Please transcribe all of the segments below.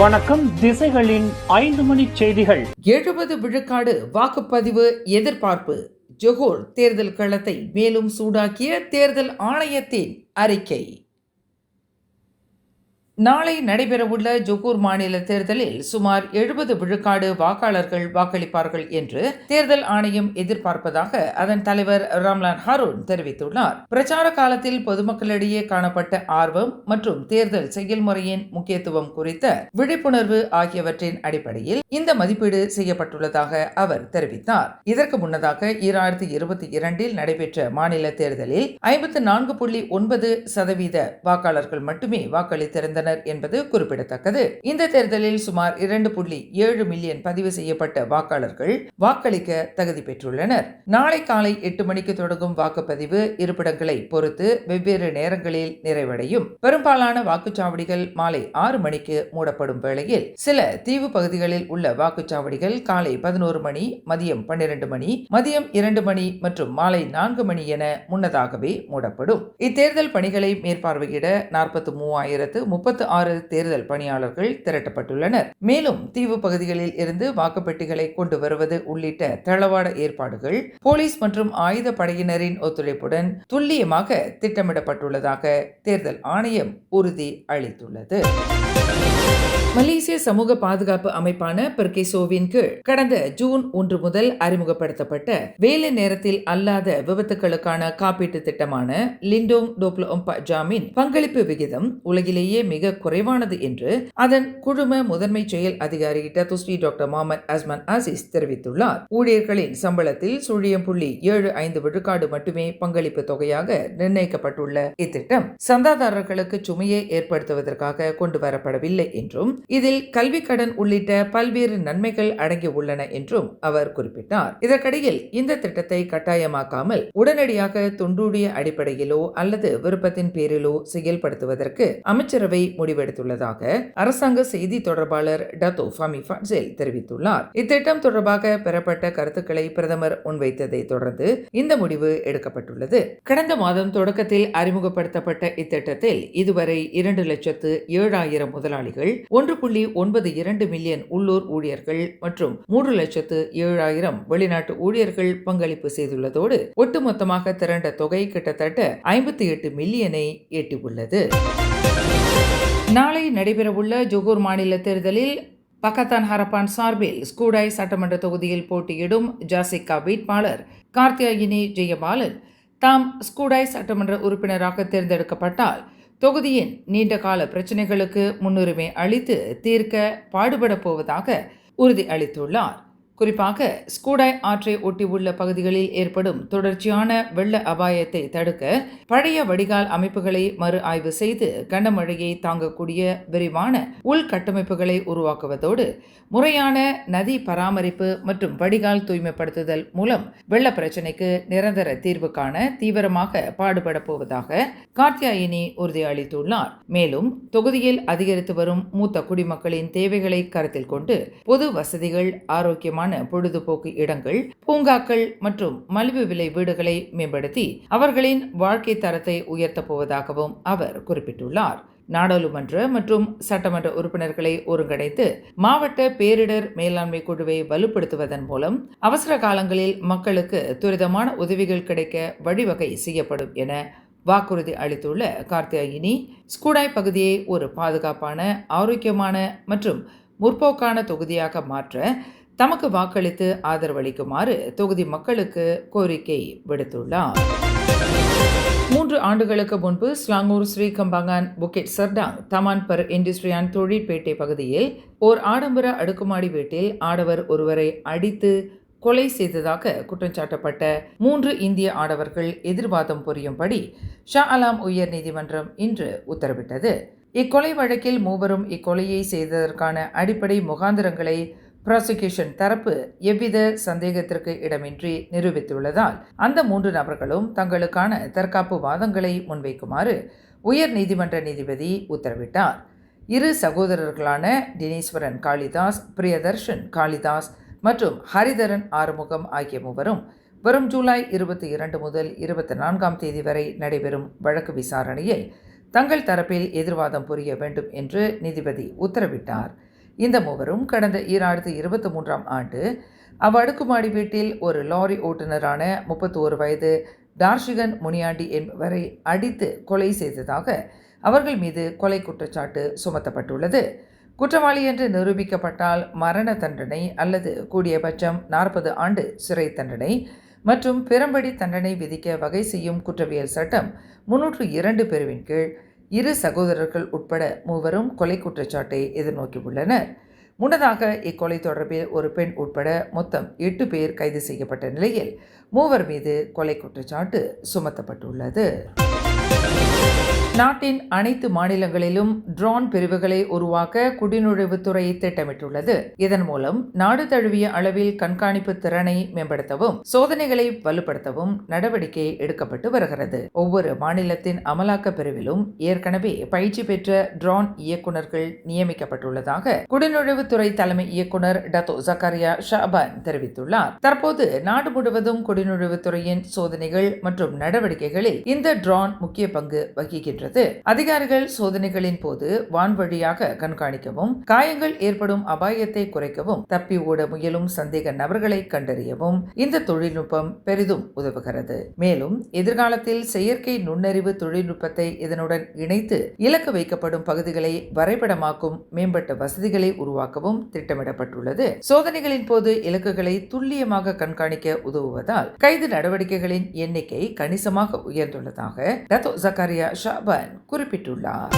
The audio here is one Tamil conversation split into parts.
வணக்கம். திசைகளின் 5 மணி செய்திகள். 70 விழுக்காடு வாக்குப்பதிவு எதிர்பார்ப்பு. ஜொஹூர் தேர்தல் களத்தை மேலும் சூடாக்கிய தேர்தல் ஆணையத்தின் அறிக்கை. நாளை நடைபெறவுள்ள ஜொஹூர் மாநில தேர்தலில் சுமார் 70 விழுக்காடு வாக்காளர்கள் வாக்களிப்பார்கள் என்று தேர்தல் ஆணையம் எதிர்பார்ப்பதாக அதன் தலைவர் ராம்லான் ஹாரூன் தெரிவித்துள்ளார். பிரச்சார காலத்தில் பொதுமக்களிடையே காணப்பட்ட ஆர்வம் மற்றும் தேர்தல் செயல்முறையின் முக்கியத்துவம் குறித்த விழிப்புணர்வு ஆகியவற்றின் அடிப்படையில் இந்த மதிப்பீடு செய்யப்பட்டுள்ளதாக அவர் தெரிவித்தார். இதற்கு முன்னதாக 2022 நடைபெற்ற மாநில தேர்தலில் 54.9% வாக்காளர்கள் மட்டுமே வாக்களித்திருந்தனர் என்பது குறிப்பிடத்தக்கது. இந்த தேர்தலில் சுமார் 2.7 மில்லியன் பதிவு செய்யப்பட்ட வாக்காளர்கள் வாக்களிக்க தகுதி பெற்றுள்ளனர். நாளை காலை 8 மணிக்கு தொடங்கும் வாக்குப்பதிவு இருப்பிடங்களை பொறுத்து வெவ்வேறு நேரங்களில் நிறைவடையும். பெரும்பாலான வாக்குச்சாவடிகள் மாலை 6 மணிக்கு மூடப்படும் வேளையில் சில தீவு பகுதிகளில் உள்ள வாக்குச்சாவடிகள் காலை 11 மணி, மதியம் 12 மணி, மதியம் 2 மணி மற்றும் மாலை 4 மணி என முன்னதாகவே மூடப்படும். இத்தேர்தல் பணிகளை மேற்பார்வையிட 43,036 தேர்தல் பணியாளர்கள் திரட்டப்பட்டுள்ளனர். மேலும் தீவு பகுதிகளில் இருந்து வாக்குப்பெட்டிகளை கொண்டு வருவது உள்ளிட்ட தளவாட ஏற்பாடுகள் போலீஸ் மற்றும் ஆயுத படையினரின் ஒத்துழைப்புடன் துல்லியமாக திட்டமிடப்பட்டுள்ளதாக தேர்தல் ஆணையம் உறுதி அளித்துள்ளது. மலேசிய சமூக பாதுகாப்பு அமைப்பான பெர்கேசோவின் கீழ் கடந்த ஜூன் 1 முதல் அறிமுகப்படுத்தப்பட்ட வேலை நேரத்தில் அல்லாத விபத்துகளுக்கான காப்பீட்டு திட்டமான லிண்டோங் 24 ஜாமின் பங்களிப்பு விகிதம் உலகிலேயே மிக குறைவானது என்று அதன் குழும முதன்மை செயல் அதிகாரி டத்துஸ்ரீ டாக்டர் முகமது அஸ்மான் அசீஸ் தெரிவித்துள்ளார். ஊழியர்களின் சம்பளத்தில் 0.75 விழுக்காடு மட்டுமே பங்களிப்பு தொகையாக நிர்ணயிக்கப்பட்டுள்ள இத்திட்டம் சந்தாதாரர்களுக்கு சுமையை ஏற்படுத்துவதற்காக கொண்டு வரப்படவில்லை என்றும் இதில் கல்வி கடன் உள்ளிட்ட பல்வேறு நன்மைகள் அடங்கி உள்ளன என்றும் அவர் குறிப்பிட்டார். இதற்கிடையில் இந்த திட்டத்தை கட்டாயமாக்காமல் உடனடியாக தொண்டூழிய அடிப்படையிலோ அல்லது விருப்பத்தின் பேரிலோ செயல்படுத்துவதற்கு அமைச்சரவை முடிவெடுத்துள்ளதாக அரசாங்க செய்தி தொடர்பாளர் டத்தோ ஃபமி ஃபட்சேல் தெரிவித்துள்ளார். இத்திட்டம் தொடர்பாக பெறப்பட்ட கருத்துக்களை பிரதமர் முன்வைத்ததை தொடர்ந்து இந்த முடிவு எடுக்கப்பட்டுள்ளது. கடந்த மாதம் தொடக்கத்தில் அறிமுகப்படுத்தப்பட்ட இத்திட்டத்தில் இதுவரை 2,07,000 முதலாளிகள் 1.92 மில்லியன் உள்ளூர் ஊழியர்கள் மற்றும் 3,07,000 வெளிநாட்டு ஊழியர்கள் பங்களிப்பு செய்துள்ளதோடு ஒட்டுமொத்தமாக திரண்ட தொகை கிட்டத்தட்ட 58 மில்லியனை எட்டியுள்ளது. நாளை நடைபெறவுள்ள ஜொஹூர் மாநில தேர்தலில் பக்கத்தான் ஹரப்பான் சார்பில் ஸ்கூடாய் சட்டமன்ற தொகுதியில் போட்டியிடும் ஜாசிகா வேட்பாளர் கார்த்தியாயினி ஜெயபாலன் தாம் ஸ்கூடாய் சட்டமன்ற உறுப்பினராக தேர்ந்தெடுக்கப்பட்டால் தொகுதியின் நீண்ட கால பிரச்சனைகளுக்கு முன்னுரிமை அளித்து தீர்க்க பாடுபட போவதாக உறுதி அளித்துள்ளார். குறிப்பாக ஸ்கூடாய் ஆற்றை ஒட்டியுள்ள பகுதிகளில் ஏற்படும் தொடர்ச்சியான வெள்ள அபாயத்தை தடுக்க பழைய வடிகால் அமைப்புகளை மறு ஆய்வு செய்து கனமழையை தாங்கக்கூடிய விரிவான உள்கட்டமைப்புகளை உருவாக்குவதோடு முறையான நதி பராமரிப்பு மற்றும் வடிகால் தூய்மைப்படுத்துதல் மூலம் வெள்ள பிரச்சினைக்கு நிரந்தர தீர்வு காண தீவிரமாக பாடுபட போவதாக கார்த்தியாயினி உறுதியளித்துள்ளார். மேலும் தொகுதியில் அதிகரித்து வரும் மூத்த குடிமக்களின் தேவைகளை கருத்தில் கொண்டு பொது வசதிகள், ஆரோக்கியமான பொழுதுபோக்கு இடங்கள், பூங்காக்கள் மற்றும் மலிவு விலை வீடுகளை மேம்படுத்தி அவர்களின் வாழ்க்கை தரத்தை உயர்த்தப் போவதாகவும் அவர் குறிப்பிட்டுள்ளார். நாடாளுமன்ற மற்றும் சட்டமன்ற உறுப்பினர்களை ஒருங்கிணைத்து மாவட்ட பேரிடர் மேலாண்மை குழுவை வலுப்படுத்துவதன் மூலம் அவசர காலங்களில் மக்களுக்கு துரிதமான உதவிகள் கிடைக்க வழிவகை செய்யப்படும் என வாக்குறுதி அளித்துள்ள கார்த்தியாயினி ஸ்கூடாய் பகுதியை ஒரு பாதுகாப்பான, ஆரோக்கியமான மற்றும் முற்போக்கான தொகுதியாக மாற்ற தமக்கு வாக்களித்து ஆதரவளிக்குமாறு தொகுதி மக்களுக்கு கோரிக்கை விடுத்துள்ளார். 3 ஆண்டுகளுக்கு முன்பு Selangor Sri கம்பாங்கான் புக்கெட் Serdang Taman per இண்டஸ்ட்ரியான் தொழிற்பேட்டை பகுதியில் ஓர் ஆடம்பர அடுக்குமாடி வீட்டில் ஆடவர் ஒருவரை அடித்து கொலை செய்ததாக குற்றஞ்சாட்டப்பட்ட 3 இந்திய ஆடவர்கள் எதிர்வாதம் புரியும்படி ஷா அலாம் உயர் நீதிமன்றம் இன்று உத்தரவிட்டது. இக்கொலை வழக்கில் மூவரும் இக்கொலையை செய்ததற்கான அடிப்படை முகாந்திரங்களை ப்ராசிக்யூஷன் தரப்பு எவ்வித சந்தேகத்திற்கு இடமின்றி நிரூபித்துள்ளதால் அந்த 3 நபர்களும் தங்களுக்கான தற்காப்பு வாதங்களை முன்வைக்குமாறு உயர் நீதிமன்ற நீதிபதி உத்தரவிட்டார். 2 சகோதரர்களான தினேஸ்வரன் காளிதாஸ், பிரியதர்ஷன் காளிதாஸ் மற்றும் ஹரிதரன் ஆறுமுகம் ஆகிய மூவரும் வரும் ஜூலை 22 முதல் 24ஆம் தேதி வரை நடைபெறும் வழக்கு விசாரணையில் தங்கள் தரப்பில் எதிர்வாதம் புரிய வேண்டும் என்று நீதிபதி உத்தரவிட்டார். இந்த மூவரும் கடந்த 2023ஆம் ஆண்டு அவ்வடுக்குமாடி வீட்டில் ஒரு லாரி ஓட்டுநரான 31 வயது டார்ஷிகன் முனியாண்டி என்பவரை அடித்து கொலை செய்ததாக அவர்கள் மீது கொலை குற்றச்சாட்டு சுமத்தப்பட்டுள்ளது. குற்றவாளி என்று நிரூபிக்கப்பட்டால் மரண தண்டனை அல்லது கூடியபட்சம் 40 ஆண்டு சிறை தண்டனை மற்றும் பிறம்படி தண்டனை விதிக்க வகை செய்யும் குற்றவியல் சட்டம் 302 பிரிவின் கீழ் இரு சகோதரர்கள் உட்பட மூவரும் கொலை குற்றச்சாட்டை எதிர்நோக்கியுள்ளனர். முன்னதாக இக்கொலை தொடர்பில் ஒரு பெண் உட்பட மொத்தம் 8 பேர் கைது செய்யப்பட்ட நிலையில் மூவர் மீது கொலை குற்றச்சாட்டு சுமத்தப்பட்டுள்ளது. நாட்டின் அனைத்து மாநிலங்களிலும் ட்ரோன் பிரிவுகளை உருவாக்க குடிநுழைவுத்துறை திட்டமிட்டுள்ளது. இதன் மூலம் நாடு தழுவிய அளவில் கண்காணிப்பு திறனை மேம்படுத்தவும் சோதனைகளை வலுப்படுத்தவும் நடவடிக்கை எடுக்கப்பட்டு வருகிறது. ஒவ்வொரு மாநிலத்தின் அமலாக்க பிரிவிலும் ஏற்கனவே பயிற்சி பெற்ற ட்ரோன் இயக்குநர்கள் நியமிக்கப்பட்டுள்ளதாக குடிநுழைவுத்துறை தலைமை இயக்குநர் டத்தோ ஜக்காரியா ஷாபான் தெரிவித்துள்ளார். தற்போது நாடு முழுவதும் குடிநுழைவுத்துறையின் சோதனைகள் மற்றும் நடவடிக்கைகளில் இந்த ட்ரோன் முக்கிய பங்கு வகிக்கின்றன. அதிகாரிகள் சோதனைகளின் போது வான்வழியாக கண்காணிக்கவும் காயங்கள் ஏற்படும் அபாயத்தை குறைக்கவும் தப்பி ஓட முயலும் சந்தேக நபர்களை கண்டறியவும் இந்த தொழில்நுட்பம் பெரிதும் உதவுகிறது. மேலும் எதிர்காலத்தில் செயற்கை நுண்ணறிவு தொழில்நுட்பத்தை இதனுடன் இணைத்து இலக்கு வைக்கப்படும் பகுதிகளை வரைபடமாக்கும் மேம்பட்ட வசதிகளை உருவாக்கவும் திட்டமிடப்பட்டுள்ளது. சோதனைகளின் போது இலக்குகளை துல்லியமாக கண்காணிக்க உதவுவதால் கைது நடவடிக்கைகளின் எண்ணிக்கை கணிசமாக உயர்ந்துள்ளதாக டத்தோ ஜக்காரியா ஷாபான் குறிப்பிட்டுள்ளார்.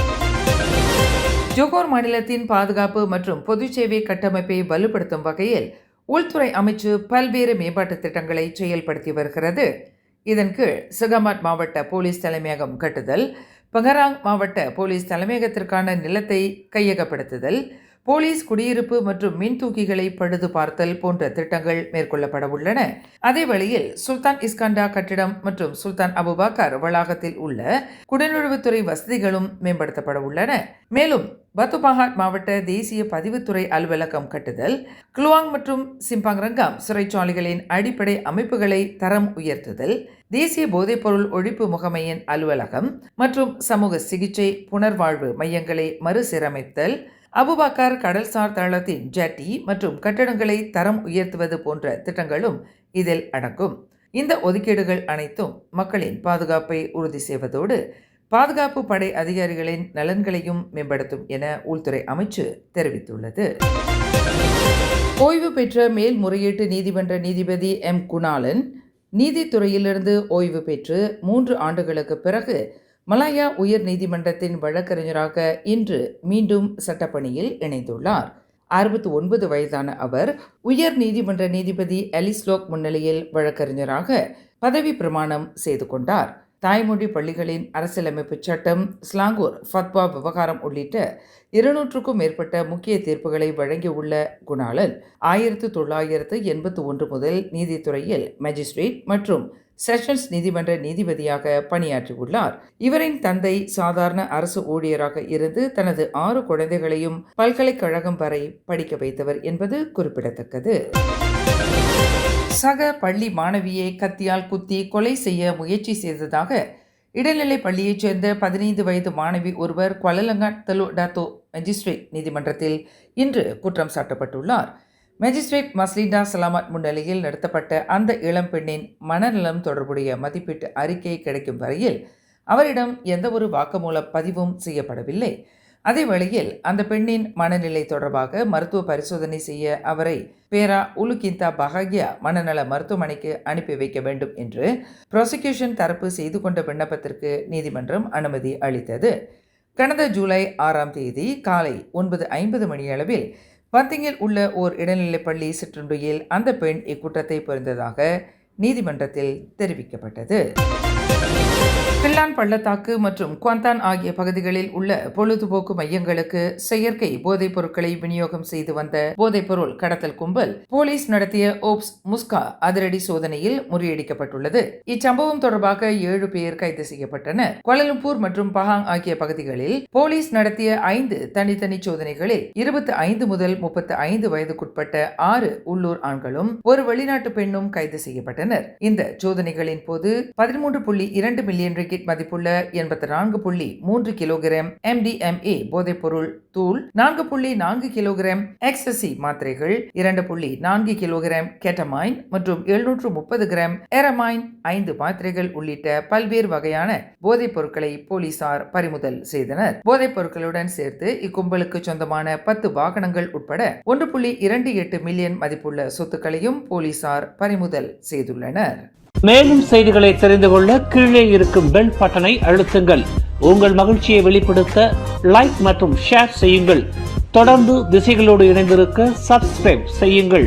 ஜோகோர் மாநிலத்தின் பாதுகாப்பு மற்றும் பொது சேவை கட்டமைப்பை வலுப்படுத்தும் வகையில் உள்துறை அமைச்சு பல்வேறு மேம்பாட்டு திட்டங்களை செயல்படுத்தி வருகிறது. இதன் கீழ் சிகமாட் மாவட்ட போலீஸ் தலைமையகம் கட்டுதல், பங்கராங் மாவட்ட போலீஸ் தலைமையகத்திற்கான நிலத்தை கையகப்படுத்துதல், போலீஸ் குடியிருப்பு மற்றும் மின் தூக்கிகளை பழுது பார்த்தல் போன்ற திட்டங்கள் மேற்கொள்ளப்பட உள்ளன. அதே வேளையில் சுல்தான் இஸ்கண்டா கட்டிடம் மற்றும் சுல்தான் அபுபக்கர் வளாகத்தில் உள்ள குடிநுழைவுத்துறை வசதிகளும் மேம்படுத்தப்பட உள்ளன. மேலும் பத்துபாஹாட் மாவட்ட தேசிய பதிவுத்துறை அலுவலகம் கட்டுதல், குலுவாங் மற்றும் சிம்பாங்ரங்காம் சிறைச்சாலைகளின் அடிப்படை அமைப்புகளை தரம் உயர்த்துதல், தேசிய போதைப்பொருள் ஒழிப்பு முகமையின் அலுவலகம் மற்றும் சமூக சிகிச்சை புனர்வாழ்வு மையங்களை மறுசீரமைத்தல், அபுபக்கர் கடல்சார் தளத்தின் ஜட்டி மற்றும் கட்டடங்களை தரம் உயர்த்துவது போன்ற திட்டங்களும் இதில் அடங்கும். இந்த ஒதுக்கீடுகள் அனைத்தும் மக்களின் பாதுகாப்பை உறுதி செய்வதோடு பாதுகாப்பு படை அதிகாரிகளின் நலன்களையும் மேம்படுத்தும் என உள்துறை அமைச்சு தெரிவித்துள்ளது. ஓய்வு பெற்ற மேல்முறையீட்டு நீதிமன்ற நீதிபதி எம் குணாலன் நீதித்துறையிலிருந்து ஓய்வு பெற்று 3 ஆண்டுகளுக்கு பிறகு மலாயா உயர் நீதிமன்றத்தின் வழக்கறிஞராக இன்று மீண்டும் சட்டப்பணியில் இணைந்துள்ளார். 69 வயதான அவர் உயர் நீதிமன்ற நீதிபதி எலிஸ்லோக் முன்னிலையில் வழக்கறிஞராக பதவி பிரமாணம் செய்து கொண்டார். தாய்மொழி பள்ளிகளின் அரசியலமைப்பு சட்டம், ஸ்லாங்கூர் ஃபத்வா விவகாரம் உள்ளிட்ட 200க்கும் மேற்பட்ட முக்கிய தீர்ப்புகளை வழங்கியுள்ள குணாலன் 1981 முதல் நீதித்துறையில் மேஜிஸ்ட்ரேட் மற்றும் செஷன்ஸ் நீதிமன்ற நீதிபதியாக பணியாற்றியுள்ளார். இவரின் தந்தை சாதாரண அரசு ஊழியராக இருந்து தனது 6 குழந்தைகளையும் பல்கலைக்கழகம் வரை படிக்க வைத்தவர் என்பது குறிப்பிடத்தக்கது. சக பள்ளி மாணவியை கத்தியால் குத்தி கொலை செய்ய முயற்சி செய்ததாக இடைநிலை பள்ளியைச் சேர்ந்த 15 வயது மாணவி ஒருவர் குவாலலங்காட் தலு டாத்தோ மேஜிஸ்ட்ரேட் நீதிமன்றத்தில் இன்று குற்றம் சாட்டப்பட்டுள்ளார். மேஜிஸ்ட்ரேட் மஸ்லிண்டா சலாமத் முன்னிலையில் நடத்தப்பட்ட அந்த இளம்பெண்ணின் மனநலம் தொடர்புடைய மதிப்பீட்டு அறிக்கை கிடைக்கும் வரையில் அவரிடம் எந்தவொரு வாக்குமூல பதிவும் செய்யப்படவில்லை. அதே வேளையில் அந்த பெண்ணின் மனநிலை தொடர்பாக மருத்துவ பரிசோதனை செய்ய அவரை பேரா உலுகிந்தா பஹாகியா மனநல மருத்துவமனைக்கு அனுப்பி வைக்க வேண்டும் என்று ப்ராசிக்யூஷன் தரப்பு செய்து கொண்ட விண்ணப்பத்திற்கு நீதிமன்றம் அனுமதி அளித்தது. கடந்த ஜூலை 6ஆம் தேதி காலை 9:50 மணியளவில் பந்திங்கில் உள்ள ஓர் இடைநிலைப் பள்ளி சிற்றுண்டியில் அந்த பெண் இக்குற்றத்தை புரிந்ததாக நீதிமன்றத்தில் தெரிவிக்கப்பட்டது. கில்லான் பள்ளத்தாக்கு மற்றும் குவாந்தான் ஆகிய பகுதிகளில் உள்ள பொழுதுபோக்கு மையங்களுக்கு செயற்கை போதைப் பொருட்களை விநியோகம் செய்து வந்த போதைப்பொருள் கடத்தல் கும்பல் போலீஸ் நடத்திய ஓப்ஸ் முஸ்கா அதிரடி சோதனையில் முறியடிக்கப்பட்டுள்ளது. இச்சம்பவம் தொடர்பாக 7 பேர் கைது செய்யப்பட்டனர். கோலாலம்பூர் மற்றும் பஹாங் ஆகிய பகுதிகளில் போலீஸ் நடத்திய 5 தனித்தனி சோதனைகளில் 25 முதல் 35 வயதுக்குட்பட்ட 6 உள்ளூர் ஆண்களும் ஒரு வெளிநாட்டு பெண்ணும் கைது செய்யப்பட்டனர். இந்த சோதனைகளின் போது 13.2 மில்லியன் ரிங்கிட் பாக்கெட் மதிப்புள்ள 84.3 கிலோகிராம் MDMA போதைப்பொருள் தூள், 4.4 கிலோகிராம் எக்ஸசி மாத்திரைகள், 2.4 கிலோகிராம் கெட்டமைன் மற்றும் 730 கிராம் எரமைன் 5 மாத்திரைகள் உள்ளிட்ட பல்வேறு வகையான போதைப் பொருட்களை போலீசார் பறிமுதல் செய்தனர். போதைப் பொருட்களுடன் சேர்த்து இக்கும்பலுக்கு சொந்தமான 10 வாகனங்கள் உட்பட 1.28 மில்லியன் மதிப்புள்ள சொத்துக்களையும் போலீசார் பறிமுதல் செய்துள்ளனர். மேலும் செய்திகளை தெரிந்து கொள்ள கீழே இருக்கும் பெல் பட்டனை அழுத்துங்கள். உங்கள் மகிழ்ச்சியை வெளிப்படுத்த லைக் மற்றும் ஷேர் செய்யுங்கள். தொடர்ந்து திசைகளோடு இணைந்திருக்க சப்ஸ்கிரைப் செய்யுங்கள்.